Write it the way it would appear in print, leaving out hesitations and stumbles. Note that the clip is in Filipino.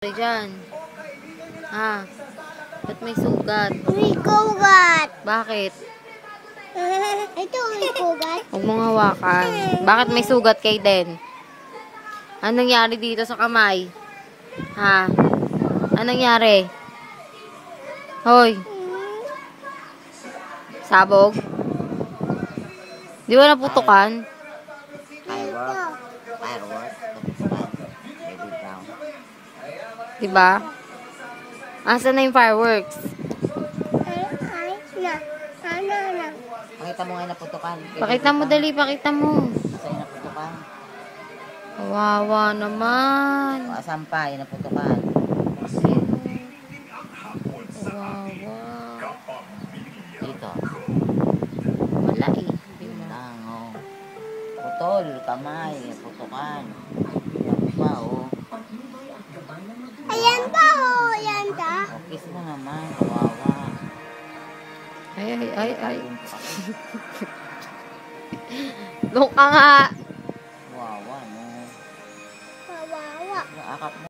Diyan. Ha? Ba't may sugat? May kugat. Bakit? Ito may kugat. Huwag mong hawakan. Bakit may sugat kay Den? Anong nangyari dito sa kamay? Ha? Anong nangyari? Hoy. Sabog? Di ba naputukan? Firework. Baby brown. Diba? Asan na yung fireworks? Na. Pakita mo nga naputukan. Pakita mo, dali, pakita mo. Asa yung naputukan? Kawawa naman. O asan pa yung naputukan? Kawawa. Dito. Wala eh. Yun lang, oh. Putol, kamay, naputukan. Yan pa, oh. Ayan pa oh. Ayan pa. O, kiss mo naman, kawawa. Ay. Doon ka nga. Kawawa, no. Kawawa. Yung akap mo.